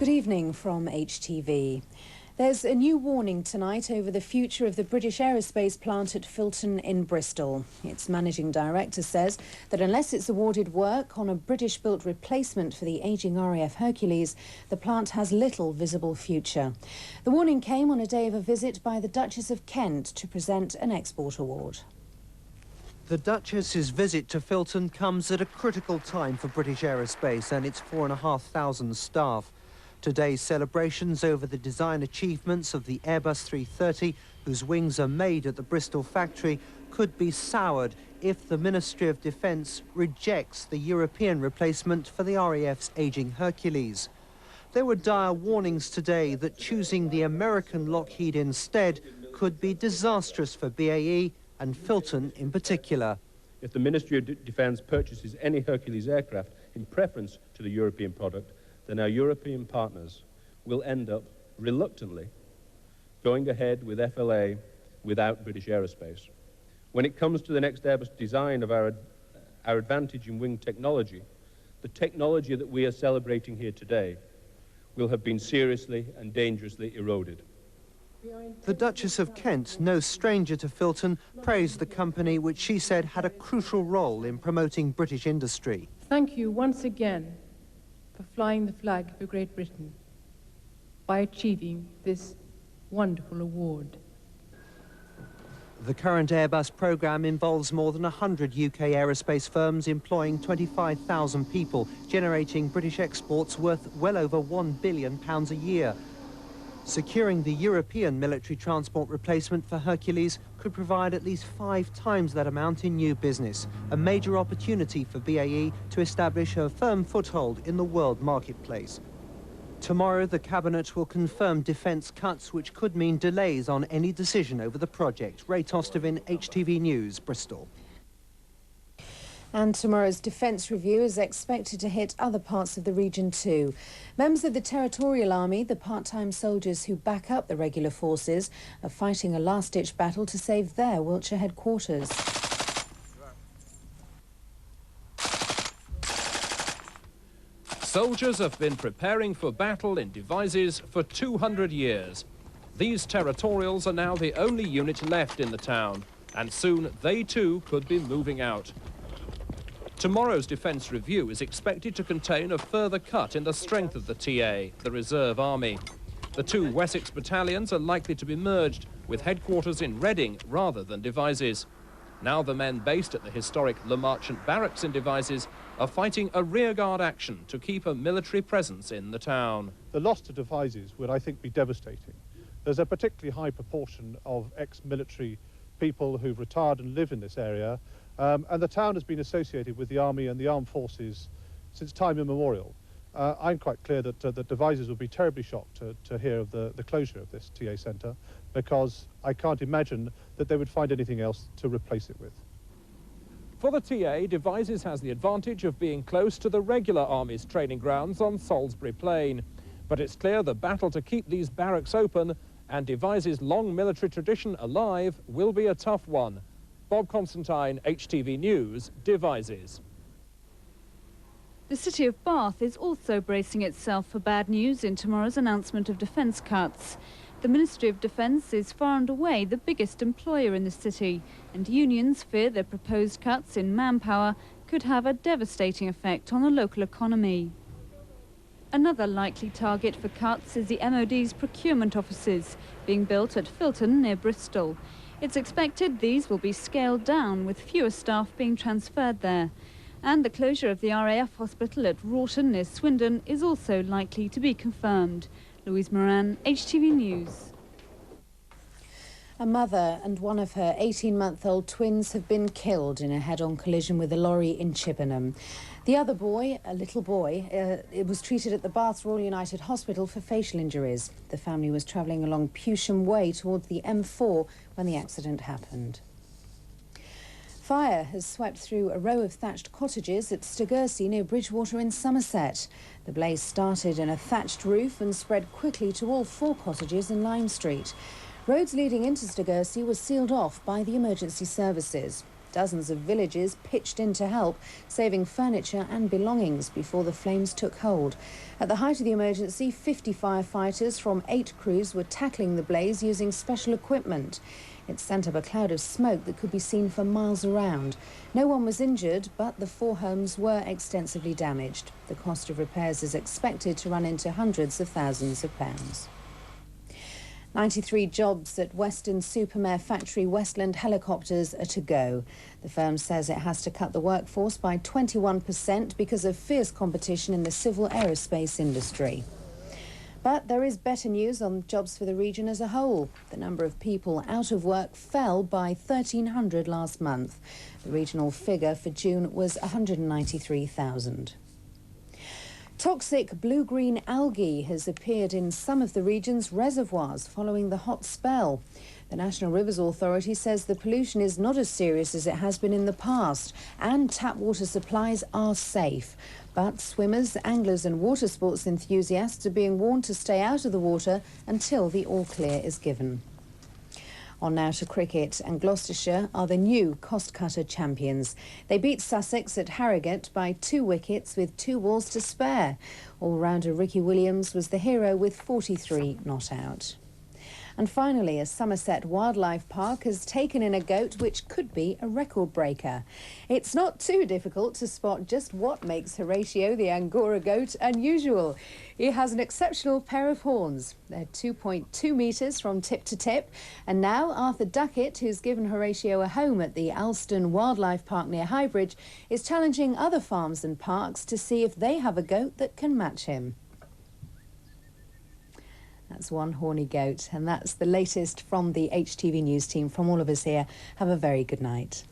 Good evening from HTV. There's a new warning tonight over the future of the British aerospace plant at Filton in Bristol. Its managing director says that unless it's awarded work on a British-built replacement for the ageing RAF Hercules, the plant has little visible future. The warning came on a day of a visit by the Duchess of Kent to present an export award. The Duchess's visit to Filton comes at a critical time for British aerospace and its 4,500 staff. Today's celebrations over the design achievements of the Airbus 330, whose wings are made at the Bristol factory, could be soured if the Ministry of Defence rejects the European replacement for the RAF's ageing Hercules. There were dire warnings today that choosing the American Lockheed instead could be disastrous for BAE and Filton in particular. If the Ministry of Defence purchases any Hercules aircraft in preference to the European product, then our European partners will end up, reluctantly, going ahead with FLA without British aerospace. When it comes to the next Airbus design of our advantage in wing technology, the technology that we are celebrating here today will have been seriously and dangerously eroded. The Duchess of Kent, no stranger to Filton, praised the company which she said had a crucial role in promoting British industry. Thank you once again for flying the flag for Great Britain by achieving this wonderful award. The current Airbus programme involves more than 100 UK aerospace firms employing 25,000 people, generating British exports worth well over £1 billion a year. Securing the European military transport replacement for Hercules could provide at least 5 times that amount in new business, a major opportunity for BAE to establish a firm foothold in the world marketplace. Tomorrow, the Cabinet will confirm defence cuts, which could mean delays on any decision over the project. Ray Tostevin, HTV News, Bristol. And tomorrow's defence review is expected to hit other parts of the region too. Members of the Territorial Army, the part-time soldiers who back up the regular forces, are fighting a last-ditch battle to save their Wiltshire headquarters. Soldiers have been preparing for battle in Devizes for 200 years. These Territorials are now the only unit left in the town, and soon they too could be moving out. Tomorrow's defence review is expected to contain a further cut in the strength of the TA, the Reserve Army. The 2 Wessex battalions are likely to be merged, with headquarters in Reading rather than Devizes. Now the men based at the historic Le Marchant Barracks in Devizes are fighting a rearguard action to keep a military presence in the town. The loss to Devizes would, I think, be devastating. There's a particularly high proportion of ex-military people who've retired and live in this area, and the town has been associated with the army and the armed forces since time immemorial. I'm quite clear that Devizes would be terribly shocked to hear of the closure of this TA centre, because I can't imagine that they would find anything else to replace it with. For the TA, Devizes has the advantage of being close to the regular Army's training grounds on Salisbury Plain. But it's clear the battle to keep these barracks open and Devizes' long military tradition alive will be a tough one. Bob Constantine, HTV News, Devizes. The city of Bath is also bracing itself for bad news in tomorrow's announcement of defence cuts. The Ministry of Defence is far and away the biggest employer in the city, and unions fear their proposed cuts in manpower could have a devastating effect on the local economy. Another likely target for cuts is the MOD's procurement offices, being built at Filton near Bristol. It's expected these will be scaled down, with fewer staff being transferred there. And the closure of the RAF hospital at Wroughton near Swindon is also likely to be confirmed. Louise Moran, HTV News. A mother and one of her 18-month-old twins have been killed in a head-on collision with a lorry in Chippenham. The other boy, a little boy, it was treated at the Bath Royal United Hospital for facial injuries. The family was travelling along Pewsham Way towards the M4 when the accident happened. Fire has swept through a row of thatched cottages at Stagursey near Bridgewater in Somerset. The blaze started in a thatched roof and spread quickly to all 4 cottages in Lime Street. Roads leading into Stagursey were sealed off by the emergency services. Dozens of villagers pitched in to help, saving furniture and belongings before the flames took hold. At the height of the emergency, 50 firefighters from 8 crews were tackling the blaze using special equipment. It sent up a cloud of smoke that could be seen for miles around. No one was injured, but the 4 homes were extensively damaged. The cost of repairs is expected to run into hundreds of thousands of pounds. 93 jobs at Western-Supermare factory Westland Helicopters are to go. The firm says it has to cut the workforce by 21% because of fierce competition in the civil aerospace industry. But there is better news on jobs for the region as a whole. The number of people out of work fell by 1,300 last month. The regional figure for June was 193,000. Toxic blue-green algae has appeared in some of the region's reservoirs following the hot spell. The National Rivers Authority says the pollution is not as serious as it has been in the past and tap water supplies are safe. But swimmers, anglers and water sports enthusiasts are being warned to stay out of the water until the all-clear is given. On now to cricket, and Gloucestershire are the new cost-cutter champions. They beat Sussex at Harrogate by 2 wickets with 2 balls to spare. All-rounder Ricky Williams was the hero with 43 not out. And finally, a Somerset wildlife park has taken in a goat which could be a record breaker. It's not too difficult to spot just what makes Horatio the Angora goat unusual. He has an exceptional pair of horns. They're 2.2 metres from tip to tip. And now Arthur Duckett, who's given Horatio a home at the Alston Wildlife Park near Highbridge, is challenging other farms and parks to see if they have a goat that can match him. That's one horny goat, and that's the latest from the HTV News team. From all of us here, have a very good night.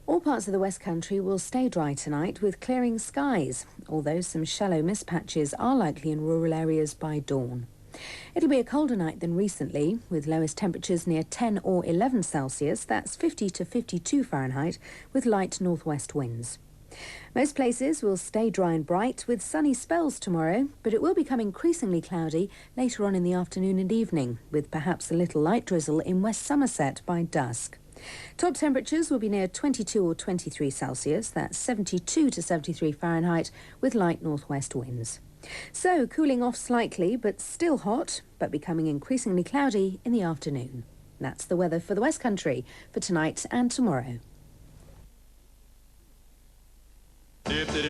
All parts of the West Country will stay dry tonight with clearing skies, although some shallow mist patches are likely in rural areas by dawn. It'll be a colder night than recently, with lowest temperatures near 10 or 11 Celsius, that's 50 to 52 Fahrenheit, with light northwest winds. Most places will stay dry and bright, with sunny spells tomorrow, but it will become increasingly cloudy later on in the afternoon and evening, with perhaps a little light drizzle in West Somerset by dusk. Top temperatures will be near 22 or 23 Celsius, that's 72 to 73 Fahrenheit, with light northwest winds. So, cooling off slightly, but still hot, but becoming increasingly cloudy in the afternoon. That's the weather for the West Country for tonight and tomorrow.